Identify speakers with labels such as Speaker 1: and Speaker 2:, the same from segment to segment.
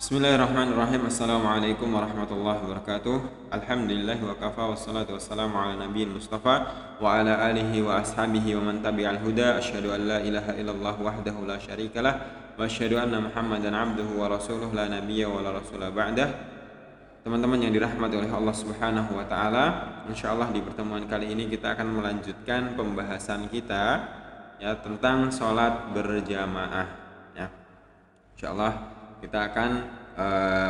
Speaker 1: Bismillahirrahmanirrahim. Assalamualaikum warahmatullahi wabarakatuh. Alhamdulillah wa kafa wassalatu wassalamu ala nabiyil mustafa wa ala alihi wa ashabihi wa man tabi'al huda. Asyhadu an la ilaha illallah wahdahu la syarikalah wa asyhadu anna Muhammadan abduhu wa rasuluh la nabiyya wa la rasula ba'dah. Teman-teman yang dirahmati oleh Allah Subhanahu wa taala, insyaallah di pertemuan kali ini kita akan melanjutkan pembahasan kita ya tentang salat berjamaah ya. Insyaallah kita akan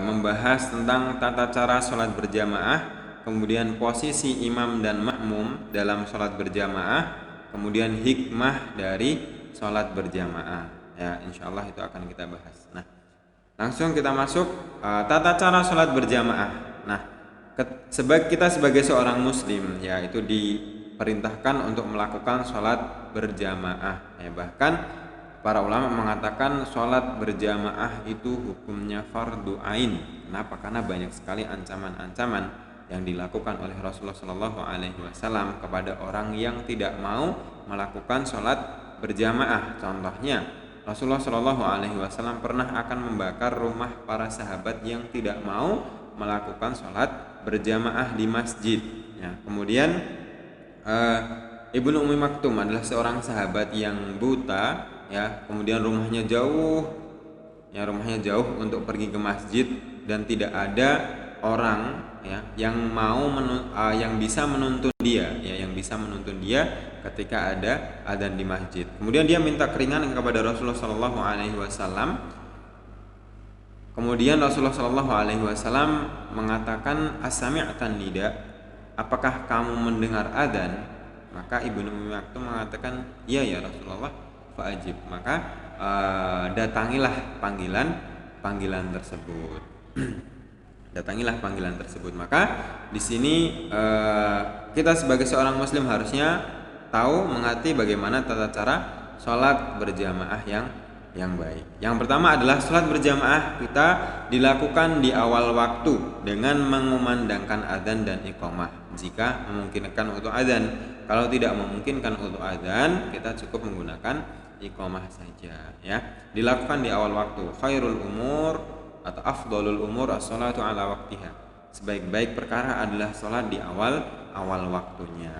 Speaker 1: membahas tentang tata cara sholat berjamaah, kemudian posisi imam dan makmum dalam sholat berjamaah, kemudian hikmah dari sholat berjamaah. Ya, insya Allah itu akan kita bahas. Nah, langsung kita masuk tata cara sholat berjamaah. Nah, kita sebagai seorang muslim, ya itu diperintahkan untuk melakukan sholat berjamaah. Ya, bahkan para ulama mengatakan sholat berjamaah itu hukumnya fardu ain. Kenapa? Karena banyak sekali ancaman-ancaman yang dilakukan oleh Rasulullah Shallallahu Alaihi Wasallam kepada orang yang tidak mau melakukan sholat berjamaah. Contohnya, Rasulullah Shallallahu Alaihi Wasallam pernah akan membakar rumah para sahabat yang tidak mau melakukan sholat berjamaah di masjid. Ya, kemudian Ibnu Ummi Maktum adalah seorang sahabat yang buta. Ya, kemudian rumahnya jauh untuk pergi ke masjid dan tidak ada orang ya yang yang bisa menuntun dia ketika ada adzan di masjid. Kemudian dia minta keringanan kepada Rasulullah Shallallahu Alaihi Wasallam. Kemudian Rasulullah Shallallahu Alaihi Wasallam mengatakan, "As-sami'tan nida? Apakah kamu mendengar adzan?" Maka Ibnu Ummi Maktum mengatakan, "Iya ya Rasulullah." Fa'ajib, maka datangilah panggilan tersebut. Datangilah panggilan tersebut. Maka di sini kita sebagai seorang muslim harusnya tahu mengerti bagaimana tata cara sholat berjamaah yang baik. Yang pertama adalah sholat berjamaah kita dilakukan di awal waktu dengan mengumandangkan adzan dan iqamah jika memungkinkan untuk adzan. Kalau tidak memungkinkan untuk adzan, kita cukup menggunakan iqamah saja ya. Dilakukan di awal waktu. Khairul umur atau afdhalul umur as-shalatu ala waqtiha. Sebaik-baik perkara adalah salat di awal waktunya.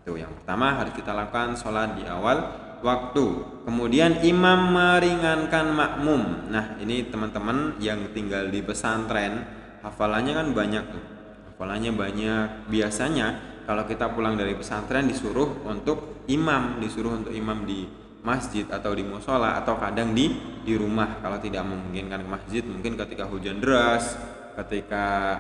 Speaker 1: Itu yang pertama, harus kita lakukan salat di awal waktu. Kemudian imam meringankan makmum. Nah, ini teman-teman yang tinggal di pesantren, hafalannya kan banyak tuh. Hafalannya banyak. Biasanya kalau kita pulang dari pesantren disuruh untuk imam di masjid atau di musola atau kadang di rumah. Kalau tidak memungkinkan ke masjid, mungkin ketika hujan deras, ketika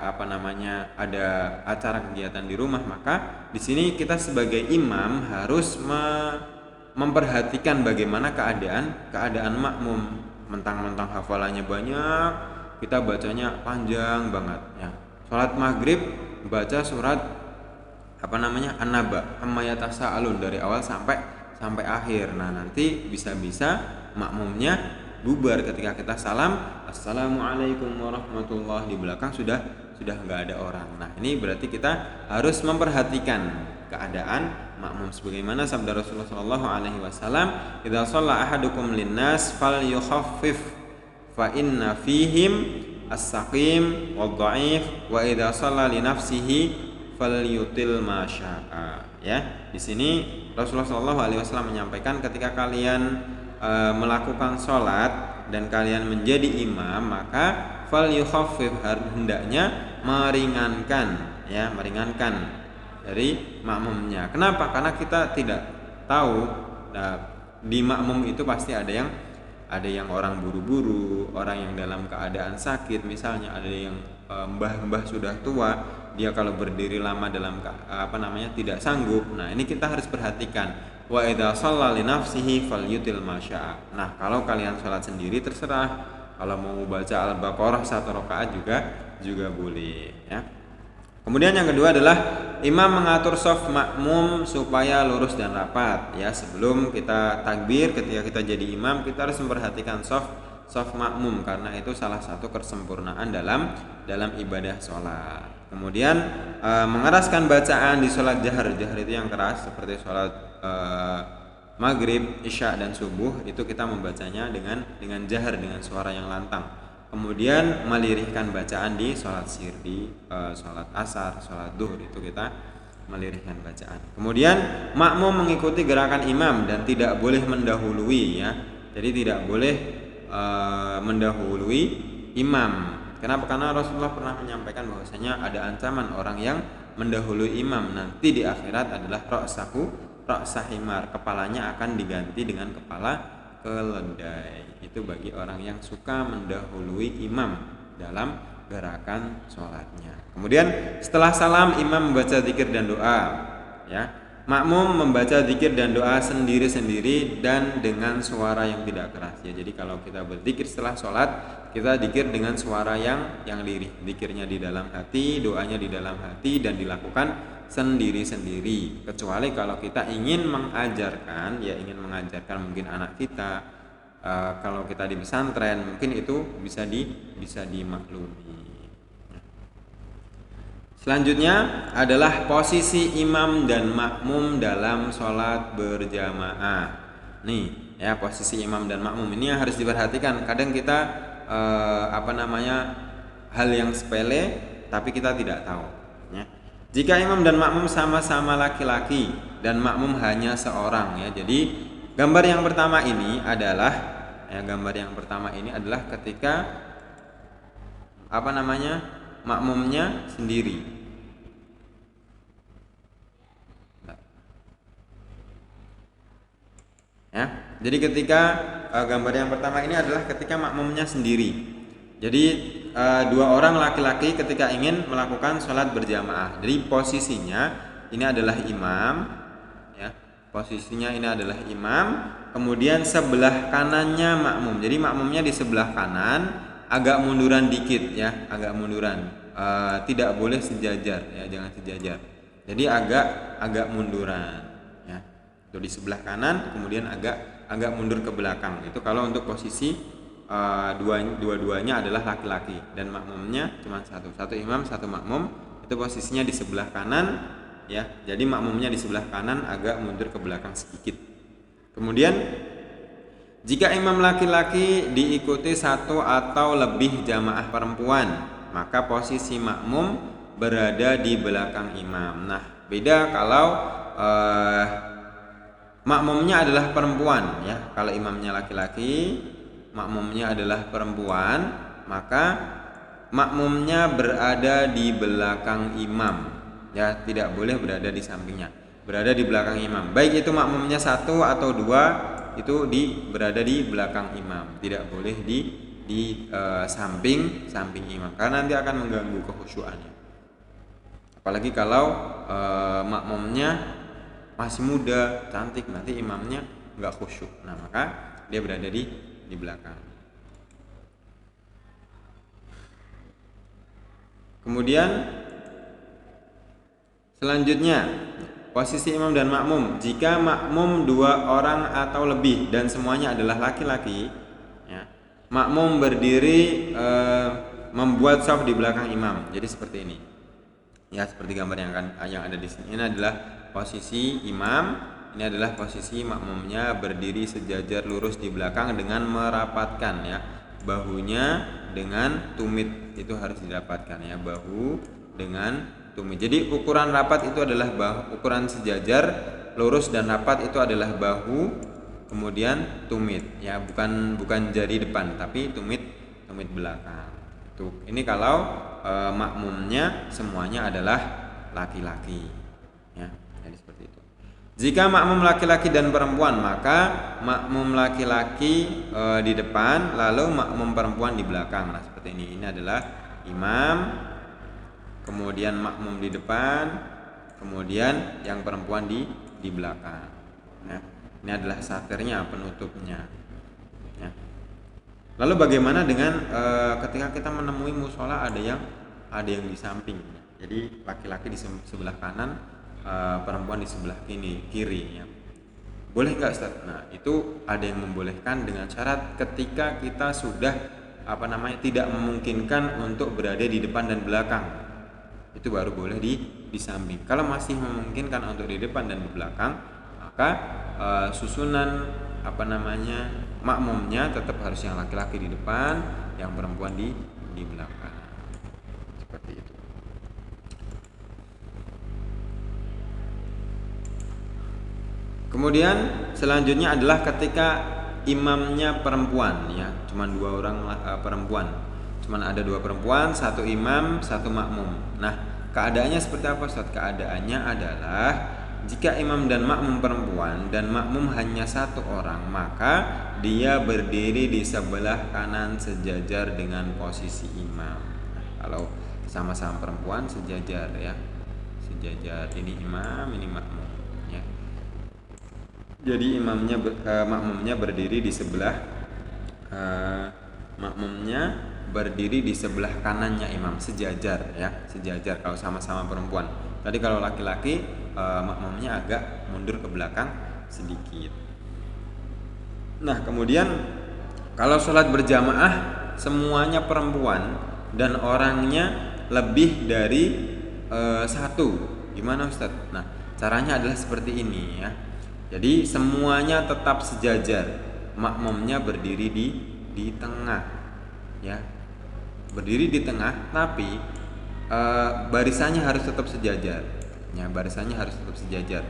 Speaker 1: ada acara kegiatan di rumah, maka di sini kita sebagai imam harus memperhatikan bagaimana keadaan makmum. Mentang-mentang hafalannya banyak, kita bacanya panjang banget ya. Salat maghrib baca surat An-Naba, amma yatasaalun dari awal sampai akhir. Nah, nanti bisa-bisa makmumnya bubar ketika kita salam, assalamualaikum warahmatullahi, di belakang sudah enggak ada orang. Nah, ini berarti kita harus memperhatikan keadaan makmum sebagaimana sabda Rasulullah sallallahu alaihi wasallam, "Idza shalla ahadukum linnas falyukhaffif fa inna fihim as-saqim wad-dha'if wa idza shalla li nafsihi falyutil ma syaa." Ya, di sini Rasulullah Shallallahu Alaihi Wasallam menyampaikan ketika kalian melakukan sholat dan kalian menjadi imam, maka fal yukhaffif, hendaknya meringankan dari makmumnya. Kenapa? Karena kita tidak tahu di makmum itu pasti ada yang orang buru-buru, orang yang dalam keadaan sakit, misalnya ada yang mbah-mbah sudah tua, dia kalau berdiri lama dalam tidak sanggup. Nah, ini kita harus perhatikan. Wa idza shalla li nafsihi falyutil ma syaa. Nah, kalau kalian salat sendiri terserah. Kalau mau baca Al-Baqarah 1 rakaat juga boleh ya. Kemudian yang kedua adalah imam mengatur shaf makmum supaya lurus dan rapat ya. Sebelum kita takbir, ketika kita jadi imam, kita harus memperhatikan shaf makmum karena itu salah satu kesempurnaan dalam ibadah sholat. Kemudian mengeraskan bacaan di sholat jahar itu yang keras, seperti sholat maghrib, isya dan subuh, itu kita membacanya dengan jahar, dengan suara yang lantang. kemudian melirihkan bacaan di sholat sirri, sholat asar, sholat duhur, itu kita melirihkan bacaan. Kemudian makmum mengikuti gerakan imam dan tidak boleh mendahului, ya. Jadi tidak boleh mendahului imam. Kenapa? Karena Rasulullah pernah menyampaikan bahwasanya ada ancaman orang yang mendahului imam nanti di akhirat adalah ra'sahimar, kepalanya akan diganti dengan kepala keledai. Itu bagi orang yang suka mendahului imam dalam gerakan sholatnya. Kemudian setelah salam imam membaca zikir dan doa, ya. Makmum membaca zikir dan doa sendiri-sendiri dan dengan suara yang tidak keras, ya. Jadi kalau kita berzikir setelah sholat, kita zikir dengan suara yang lirih. Zikirnya di dalam hati, doanya di dalam hati, dan dilakukan sendiri-sendiri. Kecuali kalau kita ingin mengajarkan mungkin anak kita, kalau kita di pesantren mungkin itu bisa dimaklumi. Selanjutnya adalah posisi imam dan makmum dalam sholat berjamaah. Nih, ya, posisi imam dan makmum ini yang harus diperhatikan. Kadang kita hal yang sepele tapi kita tidak tahu, ya. Jika imam dan makmum sama-sama laki-laki dan makmum hanya seorang, ya. Jadi gambar yang pertama ini adalah ketika makmumnya sendiri. Ya, jadi ketika gambar yang pertama ini adalah ketika makmumnya sendiri. Jadi dua orang laki-laki ketika ingin melakukan sholat berjamaah. Jadi posisinya ini adalah imam, ya. Posisinya ini adalah imam, kemudian sebelah kanannya makmum. Jadi makmumnya di sebelah kanan, agak munduran dikit, ya, agak munduran. Tidak boleh sejajar, ya, jangan sejajar. Jadi agak munduran, ya. Itu di sebelah kanan, kemudian agak mundur ke belakang. Itu kalau untuk posisi dua-duanya adalah laki-laki dan makmumnya cuma satu imam satu makmum, itu posisinya di sebelah kanan, ya. Jadi makmumnya di sebelah kanan agak mundur ke belakang sedikit. Kemudian jika imam laki-laki diikuti satu atau lebih jamaah perempuan, maka posisi makmum berada di belakang imam. Nah, beda kalau makmumnya adalah perempuan, ya. Kalau imamnya laki-laki, makmumnya adalah perempuan, maka makmumnya berada di belakang imam, ya, tidak boleh berada di sampingnya, berada di belakang imam. Baik itu makmumnya satu atau dua, itu berada di belakang imam, tidak boleh di samping imam, karena nanti akan mengganggu kekhusyuannya. Apalagi kalau makmumnya masih muda, cantik, nanti imamnya nggak khusyuk. Nah, maka dia berada di belakang. Kemudian selanjutnya posisi imam dan makmum. Jika makmum dua orang atau lebih dan semuanya adalah laki-laki, ya, makmum berdiri membuat shaf di belakang imam. Jadi seperti ini, ya, seperti gambar yang ada di sini. Ini adalah posisi imam. Ini adalah posisi makmumnya berdiri sejajar lurus di belakang dengan merapatkan, ya, bahunya dengan tumit. Itu harus didapatkan, ya, bahu dengan tumit. Jadi ukuran rapat itu adalah ukuran sejajar lurus dan rapat itu adalah bahu kemudian tumit, ya, bukan jari depan tapi tumit belakang. Tuh, ini kalau makmumnya semuanya adalah laki-laki, ya. Jadi seperti itu. Jika makmum laki-laki dan perempuan, maka makmum laki-laki di depan, lalu makmum perempuan di belakang. Nah, seperti ini. Ini adalah imam, kemudian makmum di depan, kemudian yang perempuan di belakang. Ya. Ini adalah satirnya, penutupnya. Ya. Lalu bagaimana dengan ketika kita menemui musola ada yang di samping. Jadi laki-laki di sebelah kanan, perempuan di sebelah kiri, ya. Boleh nggak, Ustaz? Nah, itu ada yang membolehkan dengan syarat ketika kita sudah tidak memungkinkan untuk berada di depan dan belakang, itu baru boleh di samping. Kalau masih memungkinkan untuk di depan dan di belakang, maka susunan makmumnya tetap harus yang laki-laki di depan, yang perempuan di belakang. Seperti itu. Kemudian selanjutnya adalah ketika imamnya perempuan, ya, cuman 2 orang perempuan, cuman ada 2 perempuan, 1 imam, 1 makmum. Nah, keadaannya seperti apa, Ustaz? Keadaannya adalah jika imam dan makmum perempuan dan makmum hanya 1 orang, maka dia berdiri di sebelah kanan sejajar dengan posisi imam. Nah, kalau sama-sama perempuan sejajar, ya, sejajar, ini imam, ini makmum, ya. Jadi makmumnya berdiri di sebelah kanannya imam, sejajar, ya, sejajar kalau sama-sama perempuan. Tadi kalau laki-laki makmumnya agak mundur ke belakang sedikit. Nah, kemudian kalau sholat berjamaah semuanya perempuan dan orangnya lebih dari 1, gimana Ustadz? Nah, caranya adalah seperti ini, ya. Jadi semuanya tetap sejajar, makmumnya berdiri di tengah, ya, berdiri di tengah, tapi barisannya harus tetap sejajar, ya, barisannya harus tetap sejajar.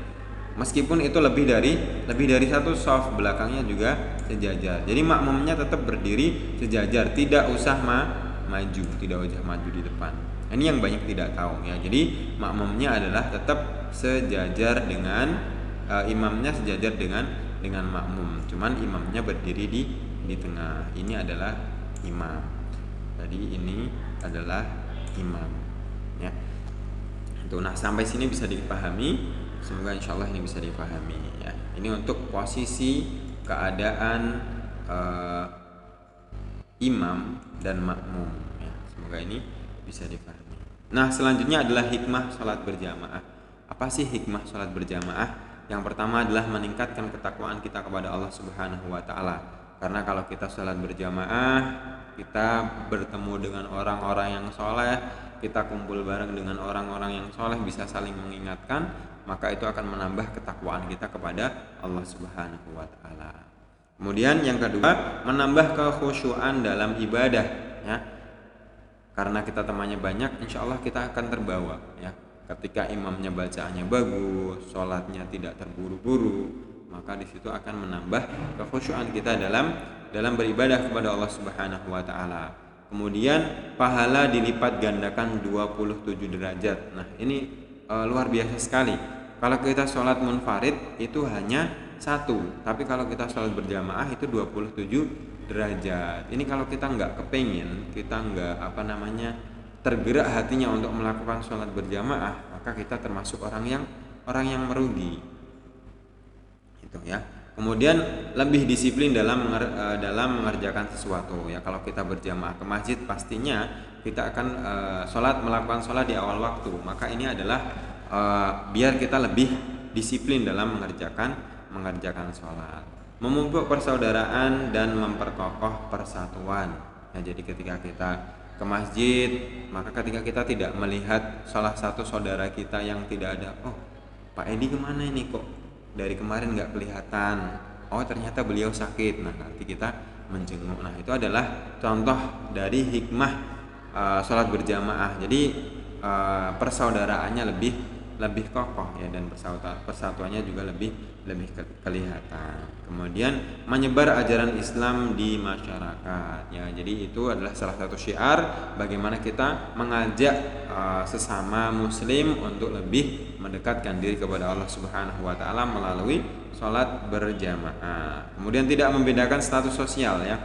Speaker 1: Meskipun itu lebih dari 1 shaf, belakangnya juga sejajar. Jadi makmumnya tetap berdiri sejajar, tidak usah maju di depan. Ini yang banyak tidak tahu, ya. Jadi makmumnya adalah tetap sejajar dengan imamnya, sejajar dengan makmum. Cuman imamnya berdiri di tengah. Ini adalah imam. Jadi ini adalah imam, ya. Nah, sampai sini bisa dipahami. Semoga insyaallah ini bisa dipahami, ya. Ini untuk posisi keadaan imam dan makmum, ya. Semoga ini bisa dipahami. Nah, selanjutnya adalah hikmah sholat berjamaah. Apa sih hikmah sholat berjamaah? Yang pertama adalah meningkatkan ketakwaan kita kepada Allah Subhanahu wa taala. Karena kalau kita sholat berjamaah, kita bertemu dengan orang-orang yang soleh, kita kumpul bareng dengan orang-orang yang soleh, bisa saling mengingatkan, maka itu akan menambah ketakwaan kita kepada Allah Subhanahu wa taala. Kemudian yang kedua, menambah kekhusyuan dalam ibadah, ya. Karena kita temannya banyak, insya Allah kita akan terbawa, ya. Ketika imamnya bacaannya bagus, sholatnya tidak terburu-buru, maka di situ akan menambah kekhusyuan kita dalam beribadah kepada Allah Subhanahu wa taala. Kemudian pahala dilipat gandakan 27 derajat. Nah, ini luar biasa sekali. Kalau kita sholat munfarid itu hanya 1, tapi kalau kita sholat berjamaah itu 27 derajat. Ini kalau kita nggak kepengin, kita nggak tergerak hatinya untuk melakukan sholat berjamaah, maka kita termasuk orang yang merugi, itu, ya. Kemudian lebih disiplin dalam mengerjakan sesuatu, ya. Kalau kita berjamaah ke masjid, pastinya kita akan melakukan sholat di awal waktu, maka ini adalah biar kita lebih disiplin dalam mengerjakan sholat, memupuk persaudaraan dan memperkokoh persatuan, ya. Jadi ketika kita ke masjid, maka ketika kita tidak melihat salah satu saudara kita yang tidak ada, oh, Pak Edi kemana ini, kok dari kemarin nggak kelihatan, oh ternyata beliau sakit, nah nanti kita menjenguk. Nah, itu adalah contoh dari hikmah sholat berjamaah. Jadi persaudaraannya lebih kokoh, ya, dan persatuannya juga lebih kelihatan. Kemudian menyebar ajaran Islam di masyarakat, ya. Jadi itu adalah salah satu syiar bagaimana kita mengajak sesama muslim untuk lebih mendekatkan diri kepada Allah Subhanahu wa taala melalui sholat berjamaah. Kemudian tidak membedakan status sosial, ya.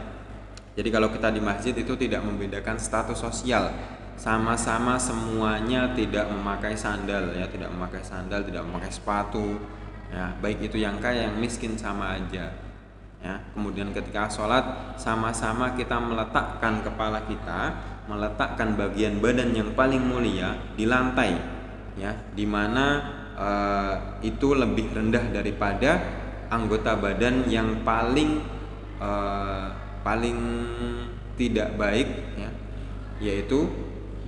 Speaker 1: Jadi kalau kita di masjid itu tidak membedakan status sosial, sama-sama semuanya tidak memakai sandal, ya, tidak memakai sepatu, ya, baik itu yang kaya yang miskin sama aja, ya. Kemudian ketika sholat sama-sama kita meletakkan kepala kita, meletakkan bagian badan yang paling mulia di lantai, ya, dimana itu lebih rendah daripada anggota badan yang paling tidak baik, ya, yaitu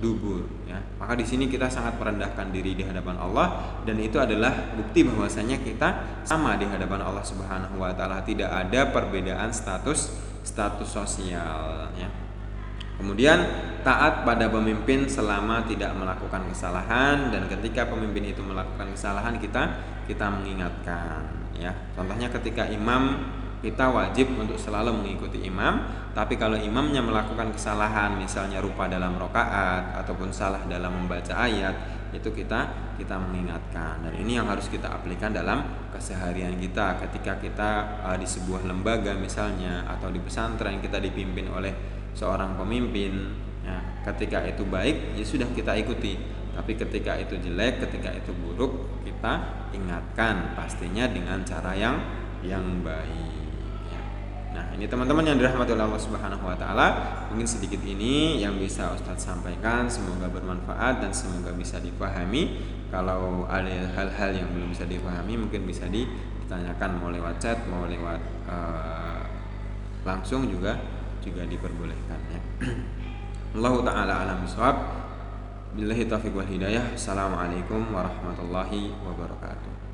Speaker 1: dubur, ya. Maka di sini kita sangat merendahkan diri di hadapan Allah, dan itu adalah bukti bahwasanya kita sama di hadapan Allah Subhanahu wa taala, tidak ada perbedaan status sosial, ya. Kemudian taat pada pemimpin selama tidak melakukan kesalahan, dan ketika pemimpin itu melakukan kesalahan kita mengingatkan ya. Contohnya ketika imam, kita wajib untuk selalu mengikuti imam, tapi kalau imamnya melakukan kesalahan, misalnya lupa dalam rakaat ataupun salah dalam membaca ayat, itu kita mengingatkan. Dan ini yang harus kita aplikasikan dalam keseharian kita ketika kita di sebuah lembaga misalnya, atau di pesantren kita dipimpin oleh seorang pemimpin ya. Ketika itu baik ya sudah kita ikuti, tapi ketika itu jelek, ketika itu buruk, kita ingatkan, pastinya dengan cara yang baik ya. Nah, ini teman-teman yang dirahmati oleh Allah Subhanahu wa taala, mungkin sedikit ini yang bisa Ustadz sampaikan, semoga bermanfaat dan semoga bisa dipahami. Kalau ada hal-hal yang belum bisa dipahami, mungkin bisa ditanyakan, mau lewat chat, mau lewat langsung juga diperbolehkan ya. Allah taala alam bisawab. Billahi taufiq wal hidayah. Assalamualaikum warahmatullahi wabarakatuh.